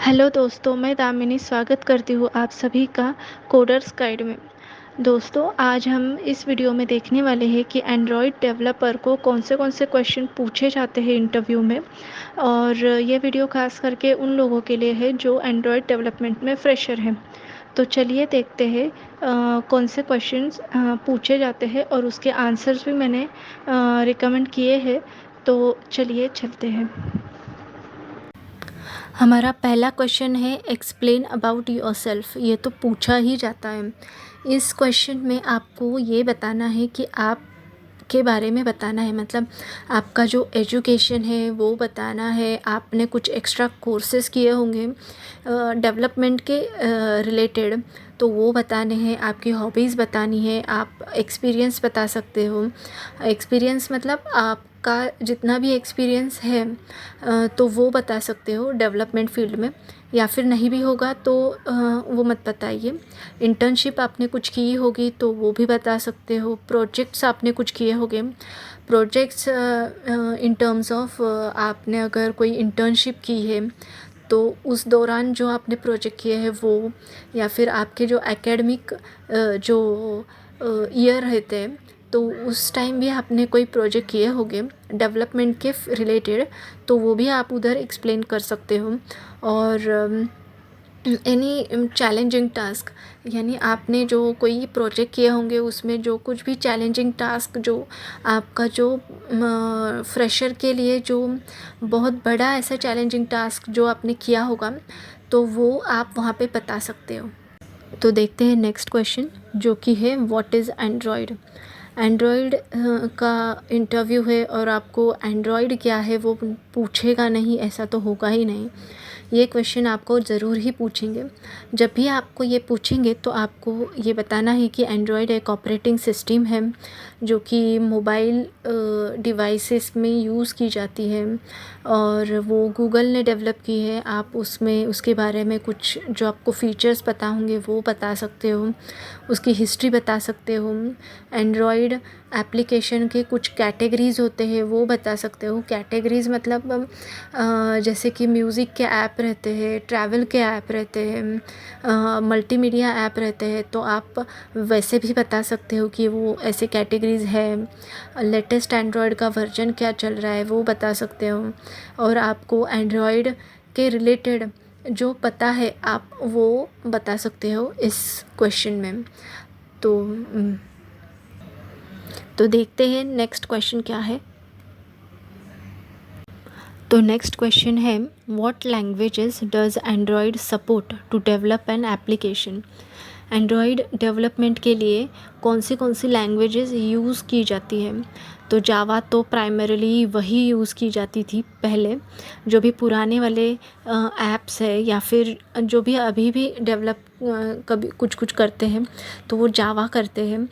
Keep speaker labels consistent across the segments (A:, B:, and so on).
A: Hello दोस्तों, मैं दामिनी स्वागत करती हूँ आप सभी का कोडर्स गाइड में। दोस्तों, आज हम इस वीडियो में देखने वाले हैं कि एंड्रॉयड डेवलपर को कौन से क्वेश्चन पूछे जाते हैं इंटरव्यू में। और ये वीडियो खास करके उन लोगों के लिए है जो एंड्रॉयड डेवलपमेंट में फ्रेशर हैं। तो चलिए देखते हैं कौन से क्वेश्चंस पूछे जाते हैं और उसके आंसर्स भी मैंने रिकमेंड किए हैं। तो चलिए चलते हैं। हमारा पहला क्वेश्चन है एक्सप्लेन अबाउट योरसेल्फ। ये तो पूछा ही जाता है। इस क्वेश्चन में आपको ये बताना है कि आप के बारे में बताना है, मतलब आपका जो एजुकेशन है वो बताना है। आपने कुछ एक्स्ट्रा कोर्सेज किए होंगे डेवलपमेंट के रिलेटेड, तो वो बताने हैं। आपकी हॉबीज़ बतानी है। आप एक्सपीरियंस बता सकते हो। एक्सपीरियंस मतलब आपका जितना भी एक्सपीरियंस है तो वो बता सकते हो डेवलपमेंट फील्ड में। या फिर नहीं भी होगा तो वो मत बताइए। इंटर्नशिप आपने कुछ की होगी तो वो भी बता सकते हो। प्रोजेक्ट्स आपने कुछ किए होंगे। प्रोजेक्ट्स इन टर्म्स ऑफ आपने अगर कोई इंटर्नशिप की है तो उस दौरान जो आपने प्रोजेक्ट किए हैं वो, या फिर आपके जो एकेडमिक जो ईयर रहते हैं तो उस टाइम भी आपने कोई प्रोजेक्ट किए होंगे डेवलपमेंट के रिलेटेड, तो वो भी आप उधर एक्सप्लेन कर सकते हो। और एनी चैलेंजिंग टास्क, यानी आपने जो कोई प्रोजेक्ट किए होंगे उसमें जो कुछ भी चैलेंजिंग टास्क जो आपका जो फ्रेशर के लिए जो बहुत बड़ा ऐसा चैलेंजिंग टास्क जो आपने किया होगा तो वो आप वहाँ पे बता सकते हो। तो देखते हैं नेक्स्ट क्वेश्चन जो कि है व्हाट इज़ एंड्रॉयड। एंड्रॉयड का इंटरव्यू है और आपको एंड्रॉयड क्या है वो पूछेगा नहीं, ऐसा तो होगा ही नहीं। ये क्वेश्चन आपको ज़रूर ही पूछेंगे। जब भी आपको ये पूछेंगे तो आपको ये बताना है कि एंड्रॉयड एक ऑपरेटिंग सिस्टम है जो कि मोबाइल डिवाइसेस में यूज़ की जाती है और वो गूगल ने डेवलप की है। आप उसमें उसके बारे में कुछ जो आपको फ़ीचर्स पता होंगे वो बता सकते हो, उसकी हिस्ट्री बता सकते हो। एंड्रॉयड एप्लीकेशन के कुछ कैटेगरीज़ होते हैं वो बता सकते हो। कैटेगरीज़ मतलब जैसे कि म्यूज़िक के ऐप रहते हैं, ट्रैवल के ऐप रहते हैं, मल्टीमीडिया ऐप रहते हैं, तो आप वैसे भी बता सकते हो कि वो ऐसे कैटेगरीज़ है। लेटेस्ट एंड्रॉयड का वर्जन क्या चल रहा है वो बता सकते हो। और आपको एंड्रॉयड के रिलेटेड जो पता है आप वो बता सकते हो इस क्वेश्चन में। तो देखते हैं नेक्स्ट क्वेश्चन क्या है। तो नेक्स्ट क्वेश्चन है what languages does Android support to develop an application. Android development के लिए कौन सी लैंग्वेजेस यूज़ की जाती है। तो जावा तो प्राइमरीली वही यूज़ की जाती थी पहले। जो भी पुराने वाले ऐप्स है या फिर जो भी अभी भी डेवलप कभी कुछ कुछ करते हैं तो वो जावा करते हैं।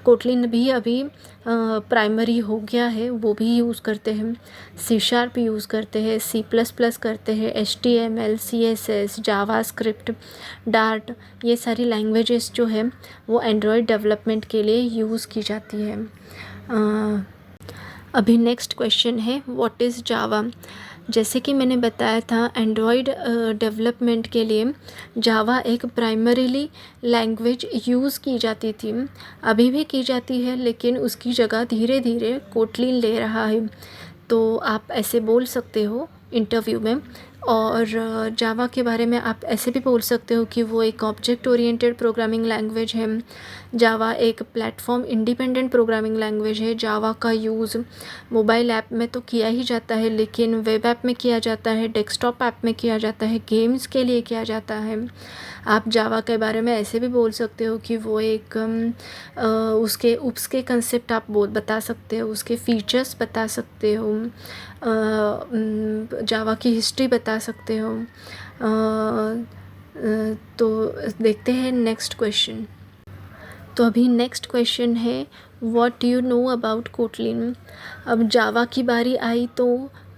A: कोटलिन भी अभी प्राइमरी हो गया है, वो भी यूज़ करते हैं। C# यूज़ करते हैं, C++ करते हैं, HTML, CSS, जावास्क्रिप्ट, डार्ट, ये सारी लैंग्वेजेस जो है वो एंड्रॉयड डेवलपमेंट के लिए यूज़ की जाती है। अभी नेक्स्ट क्वेश्चन है व्हाट इज़ जावा। जैसे कि मैंने बताया था एंड्रॉयड डेवलपमेंट के लिए जावा एक प्राइमरीली लैंग्वेज यूज़ की जाती थी, अभी भी की जाती है, लेकिन उसकी जगह धीरे धीरे कोटलिन ले रहा है। तो आप ऐसे बोल सकते हो इंटरव्यू में। और जावा के बारे में आप ऐसे भी बोल सकते हो कि वो एक ऑब्जेक्ट ओरिएंटेड प्रोग्रामिंग लैंग्वेज है। जावा एक प्लेटफॉर्म इंडिपेंडेंट प्रोग्रामिंग लैंग्वेज है। जावा का यूज़ मोबाइल ऐप में तो किया ही जाता है, लेकिन वेब ऐप में किया जाता है, डेस्कटॉप ऐप में किया जाता है, गेम्स के लिए किया जाता है। आप जावा के बारे में ऐसे भी बोल सकते हो कि वो एक उसके कंसेप्ट आप बता सकते हो, उसके फीचर्स बता सकते हो, जावा की हिस्ट्री बता सकते हो। तो देखते हैं नेक्स्ट क्वेश्चन। तो अभी नेक्स्ट क्वेश्चन है what you know about Kotlin. अब जावा की बारी आई तो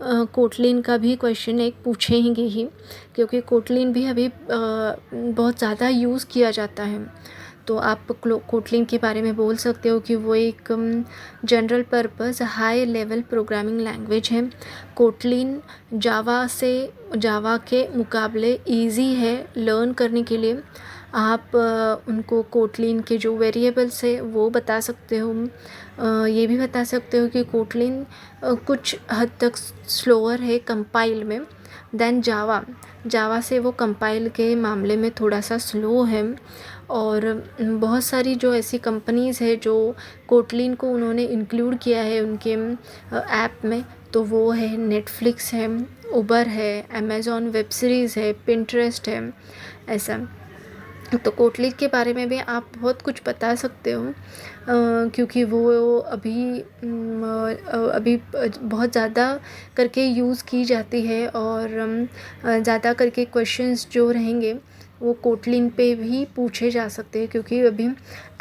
A: कोटलिन का भी क्वेश्चन एक पूछेंगे ही, क्योंकि कोटलिन भी अभी बहुत ज़्यादा यूज़ किया जाता है। तो आप कोटलिन के बारे में बोल सकते हो कि वो एक general purpose high level programming language है। कोटलिन जावा के मुकाबले इजी है लर्न करने के लिए। आप उनको कोटलिन के जो वेरिएबल्स है वो बता सकते हो। ये भी बता सकते हो कि कोटलिन कुछ हद तक स्लोअर है कंपाइल में देन जावा से वो कंपाइल के मामले में थोड़ा सा स्लो है। और बहुत सारी जो ऐसी कंपनीज़ है जो कोटलिन को उन्होंने इंक्लूड किया है उनके ऐप में, तो वो है नेटफ्लिक्स है, उबर है, अमेज़ॉन वेब सीरीज़ है, पिंटरेस्ट है, ऐसा। तो कोटलिन के बारे में भी आप बहुत कुछ बता सकते हो क्योंकि वो अभी बहुत ज़्यादा करके यूज़ की जाती है और ज़्यादा करके क्वेश्चंस जो रहेंगे वो कोटलिन पे भी पूछे जा सकते हैं क्योंकि अभी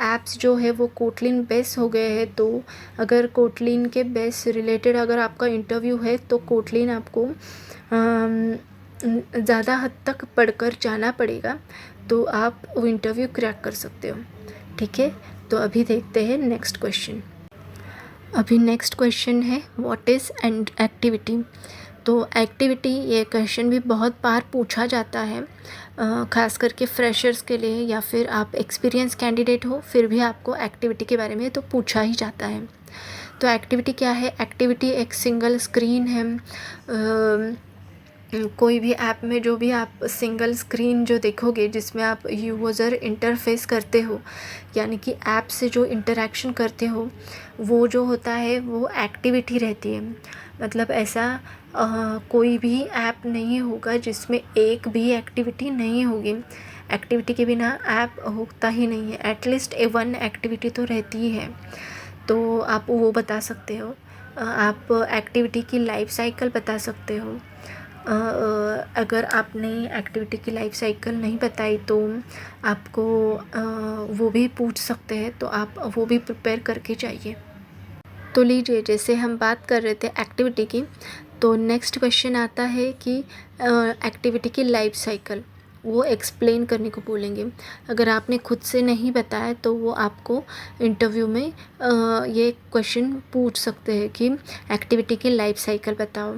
A: ऐप्स जो है वो कोटलिन बेस हो गए हैं। तो अगर कोटलिन के बेस रिलेटेड अगर आपका इंटरव्यू है तो कोटलिन आपको ज़्यादा हद तक पढ़कर जाना पड़ेगा, तो आप वो इंटरव्यू क्रैक कर सकते हो। ठीक है, तो अभी देखते हैं नेक्स्ट क्वेश्चन। अभी नेक्स्ट क्वेश्चन है व्हाट इज़ एंड एक्टिविटी। तो एक्टिविटी ये क्वेश्चन भी बहुत बार पूछा जाता है, ख़ास करके फ्रेशर्स के लिए, या फिर आप एक्सपीरियंस कैंडिडेट हो फिर भी आपको एक्टिविटी के बारे में तो पूछा ही जाता है। तो एक्टिविटी क्या है? एक्टिविटी एक सिंगल स्क्रीन है। कोई भी ऐप में जो भी आप सिंगल स्क्रीन जो देखोगे जिसमें आप यूज़र इंटरफेस करते हो, यानी कि ऐप से जो इंटरेक्शन करते हो, वो जो होता है वो एक्टिविटी रहती है। मतलब ऐसा कोई भी ऐप नहीं होगा जिसमें एक भी एक्टिविटी नहीं होगी। एक्टिविटी के बिना ऐप होता ही नहीं है, एटलीस्ट वन एक्टिविटी तो रहती ही है। तो आप वो बता सकते हो। आप एक्टिविटी की लाइफ साइकिल बता सकते हो। अगर आपने एक्टिविटी की लाइफ साइकिल नहीं बताई तो आपको वो भी पूछ सकते हैं, तो आप वो भी प्रिपेयर करके जाइए। तो लीजिए, जैसे हम बात कर रहे थे एक्टिविटी की, तो नेक्स्ट क्वेश्चन आता है कि एक्टिविटी की लाइफ साइकिल वो एक्सप्लेन करने को बोलेंगे। अगर आपने खुद से नहीं बताया तो वो आपको इंटरव्यू में ये क्वेश्चन पूछ सकते हैं कि एक्टिविटी की लाइफ साइकिल बताओ।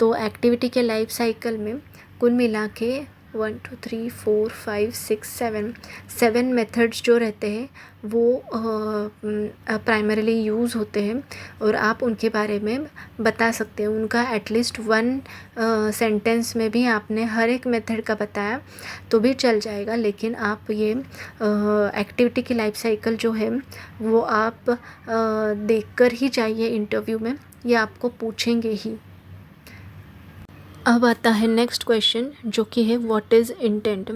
A: तो एक्टिविटी के लाइफ साइकिल में कुल मिला के 1 2 3 4 5 6 7 मेथड्स जो रहते हैं वो प्राइमरीली यूज़ होते हैं और आप उनके बारे में बता सकते हैं। उनका एटलीस्ट वन सेंटेंस में भी आपने हर एक मेथड का बताया तो भी चल जाएगा, लेकिन आप ये एक्टिविटी की लाइफ साइकिल जो है वो आप देखकर ही जाइए इंटरव्यू में, ये आपको पूछेंगे ही। अब आता है नेक्स्ट क्वेश्चन जो कि है व्हाट इज़ इंटेंट।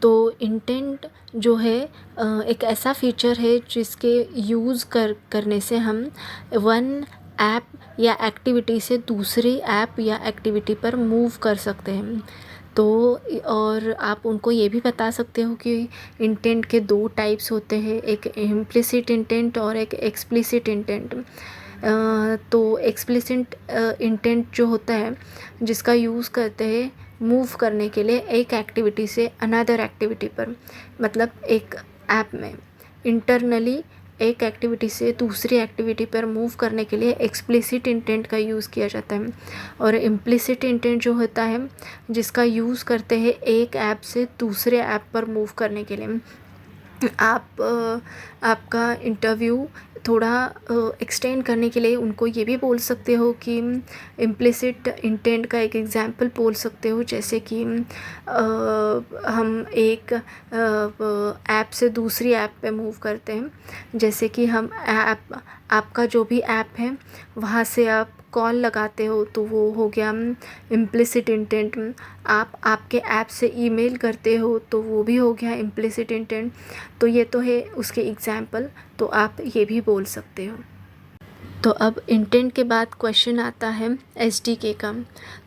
A: तो इंटेंट जो है एक ऐसा फीचर है जिसके यूज़ करने से हम वन ऐप या एक्टिविटी से दूसरी ऐप या एक्टिविटी पर मूव कर सकते हैं। तो और आप उनको ये भी बता सकते हो कि इंटेंट के दो टाइप्स होते हैं, एक इम्प्लिसिट इंटेंट और एक एक्सप्लिसिट इंटेंट। तो एक्सप्लिसिट इंटेंट जो होता है जिसका यूज़ करते हैं मूव करने के लिए एक एक्टिविटी से अनदर एक्टिविटी पर, मतलब एक ऐप में इंटरनली एक एक्टिविटी से दूसरी एक्टिविटी पर मूव करने के लिए एक्सप्लिसिट इंटेंट का यूज़ किया जाता है। और इम्प्लिसिट इंटेंट जो होता है जिसका यूज़ करते हैं एक ऐप से दूसरे ऐप पर मूव करने के लिए। आपका इंटरव्यू थोड़ा एक्सटेंड करने के लिए उनको ये भी बोल सकते हो कि इम्प्लिसिट इंटेंट का एक एग्जांपल बोल सकते हो, जैसे कि हम एक ऐप से दूसरी ऐप पे मूव करते हैं। जैसे कि हम आपका जो भी ऐप है वहाँ से आप कॉल लगाते हो तो वो हो गया इम्प्लिसिट इंटेंट। आप आपके ऐप से ईमेल करते हो तो वो भी हो गया इम्प्लिसिट इंटेंट। तो ये तो है उसके एग्जाम्पल, तो आप ये भी बोल सकते हो। तो अब इंटेंट के बाद क्वेश्चन आता है एसडीके का।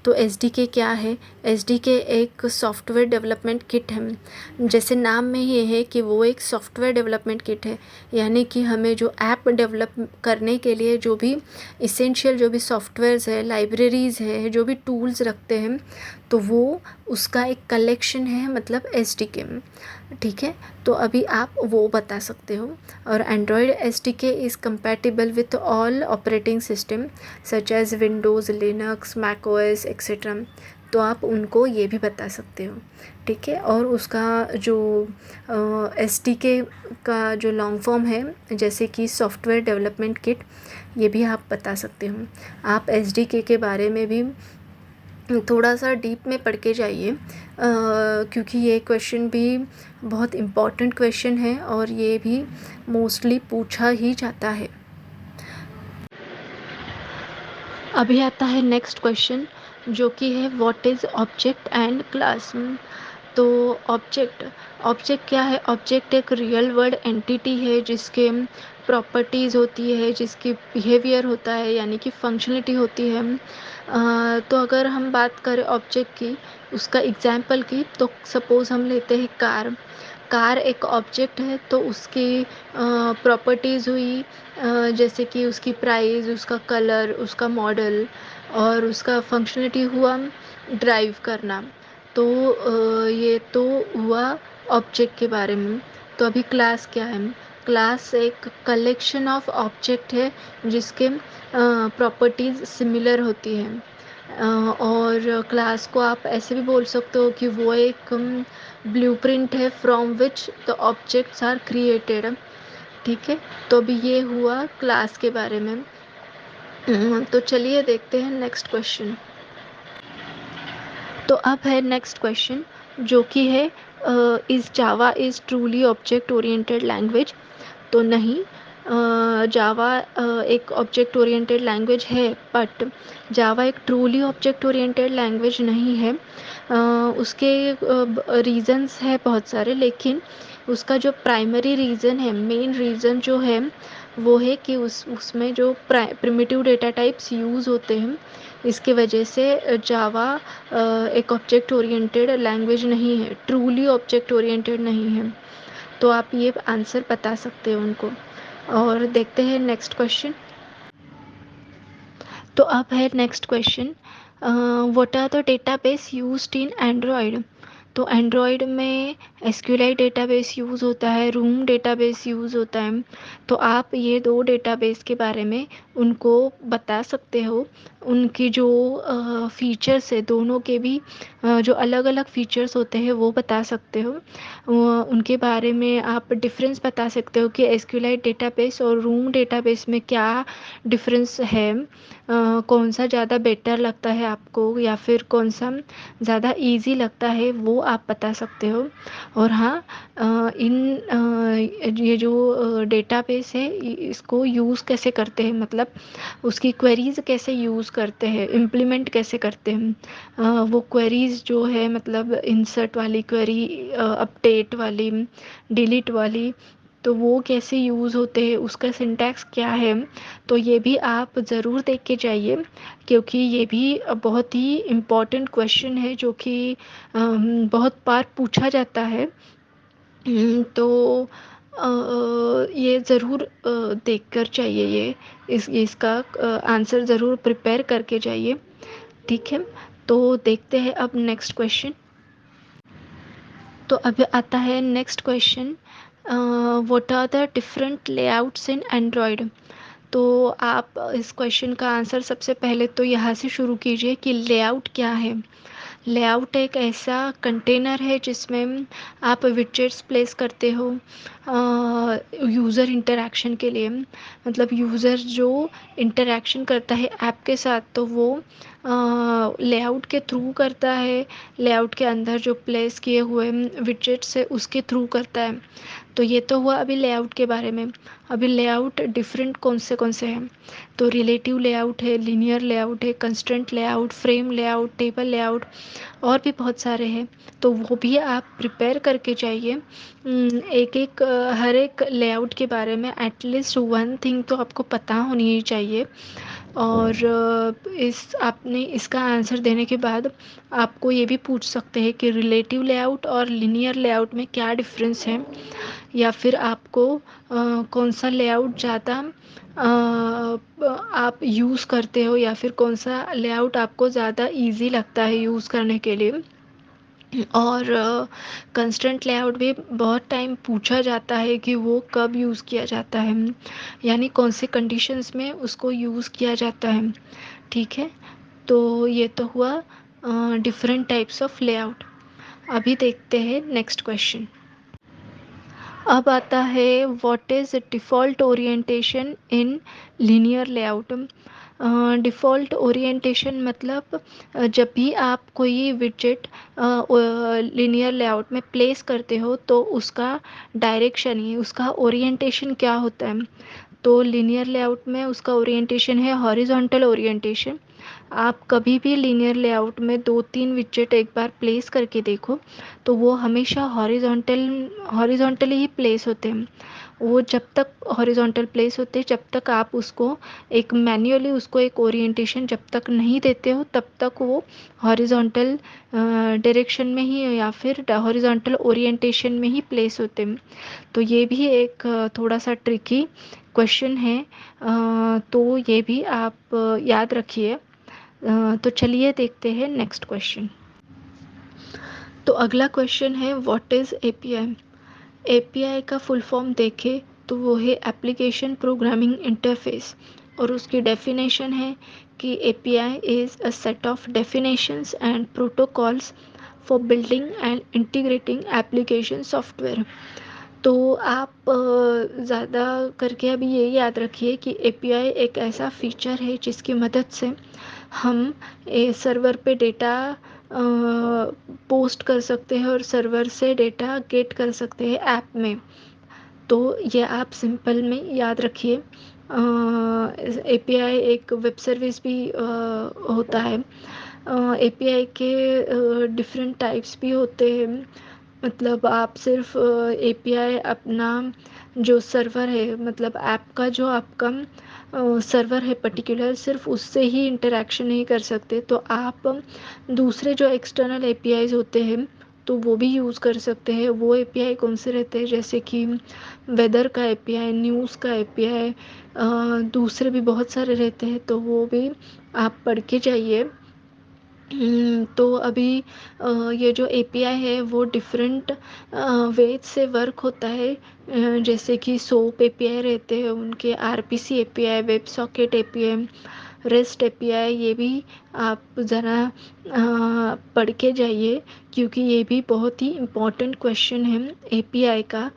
A: तो एसडीके क्या है? एसडीके एक सॉफ्टवेयर डेवलपमेंट किट है। जैसे नाम में ये है कि वो एक सॉफ्टवेयर डेवलपमेंट किट है, यानी कि हमें जो ऐप डेवलप करने के लिए जो भी इसेंशियल जो भी सॉफ्टवेयर्स है, लाइब्रेरीज़ है, जो भी टूल्स रखते हैं, तो वो उसका एक कलेक्शन है, मतलब एसडीके। ठीक है, तो अभी आप वो बता सकते हो। और Android SDK is compatible with all operating system such as Windows, Linux, Mac OS etcetera. तो आप उनको ये भी बता सकते हो। ठीक है, और उसका जो एसडीके का जो लॉन्ग फॉर्म है, जैसे कि सॉफ्टवेयर डेवलपमेंट किट, ये भी आप बता सकते हो। आप एसडीके के बारे में भी थोड़ा सा डीप में पढ़ के जाइए, क्योंकि ये क्वेश्चन भी बहुत इम्पॉर्टेंट क्वेश्चन है और ये भी मोस्टली पूछा ही जाता है। अभी आता है नेक्स्ट क्वेश्चन, जो कि है what is object and class. तो ऑब्जेक्ट क्या है? ऑब्जेक्ट एक रियल वर्ल्ड एंटिटी है जिसके प्रॉपर्टीज़ होती है, जिसकी बिहेवियर होता है, यानी कि फंक्शनलिटी होती है। तो अगर हम बात करें ऑब्जेक्ट की, उसका एग्जाम्पल की, तो सपोज़ हम लेते हैं कार। कार एक ऑब्जेक्ट है, तो उसकी प्रॉपर्टीज़ हुई, जैसे कि उसकी प्राइस, उसका कलर, उसका मॉडल, और उसका फंक्शनलिटी हुआ ड्राइव करना। तो ये तो हुआ ऑब्जेक्ट के बारे में। तो अभी क्लास क्या है? क्लास एक कलेक्शन ऑफ ऑब्जेक्ट है जिसके प्रॉपर्टीज़ सिमिलर होती हैं। और क्लास को आप ऐसे भी बोल सकते हो कि वो एक ब्लूप्रिंट है from which the objects are created. ठीक है, तो अभी ये हुआ क्लास के बारे में। तो चलिए देखते हैं नेक्स्ट क्वेश्चन। तो अब है नेक्स्ट क्वेश्चन, जो कि है is Java is truly object oriented language. तो नहीं, जावा एक ऑब्जेक्ट ओरिएंटेड लैंग्वेज है, बट जावा एक ट्रूली ऑब्जेक्ट ओरिएंटेड लैंग्वेज नहीं है। उसके रीज़न्स है बहुत सारे, लेकिन उसका जो प्राइमरी रीज़न है, मेन रीज़न जो है, वो है कि उसमें जो प्रिमिटिव डेटा टाइप्स यूज़ होते हैं, इसके वजह से जावा एक ऑब्जेक्ट ओरिएंटेड लैंग्वेज नहीं है, ट्रूली ऑब्जेक्ट ओरिएंटेड नहीं है। तो आप ये आंसर बता सकते हो उनको। और देखते हैं नेक्स्ट क्वेश्चन। तो अब है next question, what are the database used in Android. तो एंड्रॉयड में एसक्यूएलआई डेटाबेस यूज़ होता है, रूम डेटाबेस यूज़ होता है। तो आप ये दो डेटाबेस के बारे में उनको बता सकते हो। उनकी जो फीचर्स है, दोनों के भी जो अलग अलग फीचर्स होते हैं वो बता सकते हो। उनके बारे में आप डिफरेंस बता सकते हो कि एसक्यूएलआई डेटाबेस और रूम डेटाबेस में क्या डिफरेंस है, कौन सा ज़्यादा बेटर लगता है आपको, या फिर कौन सा ज़्यादा इजी लगता है, वो आप बता सकते हो। और हाँ, ये जो डेटाबेस है, इसको यूज़ कैसे करते हैं, मतलब उसकी क्वेरीज़ कैसे यूज़ करते हैं, इम्प्लीमेंट कैसे करते हैं। वो क्वेरीज़ जो है, मतलब इंसर्ट वाली क्वेरी, अपडेट वाली, डिलीट वाली, तो वो कैसे यूज़ होते हैं, उसका सिंटैक्स क्या है। तो ये भी आप ज़रूर देख के जाइए, क्योंकि ये भी बहुत ही इम्पॉर्टेंट क्वेश्चन है, जो कि बहुत बार पूछा जाता है। तो ये ज़रूर देख कर चाहिए, ये इसका आंसर ज़रूर प्रिपेयर करके जाइए। ठीक है, तो देखते हैं अब नेक्स्ट क्वेश्चन। तो अब आता है next question, what are the different layouts in Android. तो आप इस क्वेश्चन का आंसर सबसे पहले तो यहाँ से शुरू कीजिए कि लेआउट क्या है। लेआउट एक ऐसा कंटेनर है जिसमें आप विडजेट्स प्लेस करते हो यूज़र इंटरैक्शन के लिए। मतलब यूज़र जो इंटरैक्शन करता है ऐप के साथ, तो वो लेआउट के थ्रू करता है, लेआउट के अंदर जो प्लेस किए हुए विजेट्स है उसके थ्रू करता है। तो ये तो हुआ अभी लेआउट के बारे में। अभी लेआउट डिफरेंट कौन से हैं, तो रिलेटिव लेआउट है, लिनियर लेआउट है, constraint layout, frame layout, table layout, और भी बहुत सारे हैं। तो वो भी आप प्रिपेयर करके जाइए। एक एक हर एक लेआउट के बारे में एटलीस्ट वन थिंग तो आपको पता होनी ही चाहिए। और इस आपने इसका आंसर देने के बाद आपको ये भी पूछ सकते हैं कि रिलेटिव लेआउट और लिनियर लेआउट में क्या डिफरेंस है, या फिर आपको कौन सा लेआउट ज़्यादा आप यूज़ करते हो, या फिर कौन सा लेआउट आपको ज़्यादा इजी लगता है यूज़ करने के लिए। और कंस्ट्रेंट लेआउट भी बहुत टाइम पूछा जाता है कि वो कब यूज़ किया जाता है, यानी कौन से कंडीशंस में उसको यूज़ किया जाता है। ठीक है, तो ये तो हुआ डिफरेंट टाइप्स ऑफ लेआउट। अभी देखते हैं नेक्स्ट क्वेश्चन। अब आता है what is default orientation in linear layout. Default orientation मतलब जब भी आप कोई विजेट लीनियर लेआउट में प्लेस करते हो तो उसका डायरेक्शन ही उसका ओरिएंटेशन क्या होता है। तो लीनियर लेआउट में उसका ओरिएंटेशन है हॉरिजॉन्टल ओरिएंटेशन। आप कभी भी लीनियर लेआउट में 2-3 विजेट एक बार प्लेस करके देखो तो वो हमेशा हॉरिजॉन्टली ही प्लेस होते हैं। वो जब तक हॉरिजॉन्टल प्लेस होते हैं जब तक आप उसको एक मैन्युअली उसको एक ओरिएंटेशन जब तक नहीं देते हो तब तक वो हॉरिजॉन्टल डायरेक्शन में ही या फिर हॉरिजॉन्टल ओरिएंटेशन में ही प्लेस होते हैं। तो ये भी एक थोड़ा सा ट्रिकी क्वेश्चन है। तो ये भी आप याद रखिए। तो चलिए देखते हैं नेक्स्ट क्वेश्चन। तो अगला क्वेश्चन है व्हाट इज़ एपीआई। एपीआई का फुल फॉर्म देखें तो वो है एप्लीकेशन प्रोग्रामिंग इंटरफेस, और उसकी डेफिनेशन है कि API is a set of definitions and protocols for building and integrating application software. तो आप ज़्यादा करके अभी ये याद रखिए कि एपीआई एक ऐसा फीचर है जिसकी मदद से हम सर्वर पे डेटा पोस्ट कर सकते हैं और सर्वर से डेटा गेट कर सकते हैं ऐप में। तो ये आप सिंपल में याद रखिए। एपीआई एक वेब सर्विस भी होता है। एपीआई के डिफरेंट टाइप्स भी होते हैं। मतलब आप सिर्फ एपीआई अपना जो सर्वर है मतलब ऐप का जो आपका सर्वर है पर्टिकुलर सिर्फ उससे ही इंटरेक्शन नहीं कर सकते, तो आप दूसरे जो एक्सटर्नल एपीआईज होते हैं तो वो भी यूज़ कर सकते हैं। वो एपीआई कौन से रहते हैं जैसे कि वेदर का एपीआई, न्यूज़ का एपीआई, दूसरे भी बहुत सारे रहते हैं, तो वो भी आप पढ़ के जाइए। तो अभी ये जो एपीआई है वो डिफरेंट वेज से वर्क होता है। जैसे कि सोप एपीआई रहते हैं, उनके RPC API, web socket API, rest API, ये भी आप ज़रा पढ़ के जाइए क्योंकि ये भी बहुत ही इम्पोर्टेंट क्वेश्चन है एपीआई का।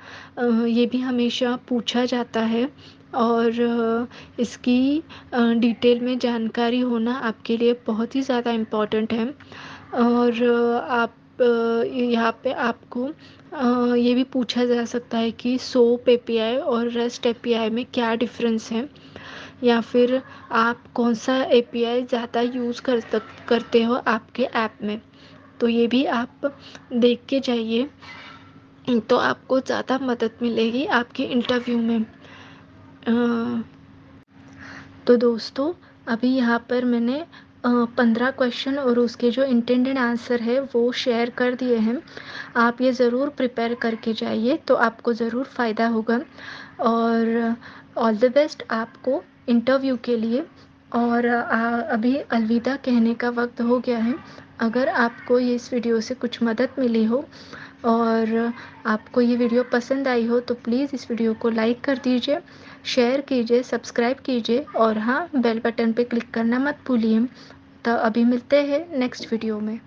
A: ये भी हमेशा पूछा जाता है और इसकी डिटेल में जानकारी होना आपके लिए बहुत ही ज़्यादा इम्पॉर्टेंट है। और आप यहाँ पे आपको ये भी पूछा जा सकता है कि सोप एपीआई और रेस्ट एपीआई में क्या डिफरेंस है, या फिर आप कौन सा एपीआई ज़्यादा यूज़ करते हो आपके ऐप में। तो ये भी आप देख के जाइए तो आपको ज़्यादा मदद मिलेगी आपके इंटरव्यू में। तो दोस्तों अभी यहाँ पर मैंने 15 क्वेश्चन और उसके जो इंटेंडेड आंसर है वो शेयर कर दिए हैं। आप ये ज़रूर प्रिपेयर करके जाइए तो आपको ज़रूर फ़ायदा होगा। और ऑल द बेस्ट आपको इंटरव्यू के लिए। और अभी अलविदा कहने का वक्त हो गया है। अगर आपको ये इस वीडियो से कुछ मदद मिली हो और आपको ये वीडियो पसंद आई हो तो प्लीज़ इस वीडियो को लाइक कर दीजिए, शेयर कीजिए, सब्सक्राइब कीजिए और हाँ बेल बटन पे क्लिक करना मत भूलिए। तो अभी मिलते हैं नेक्स्ट वीडियो में।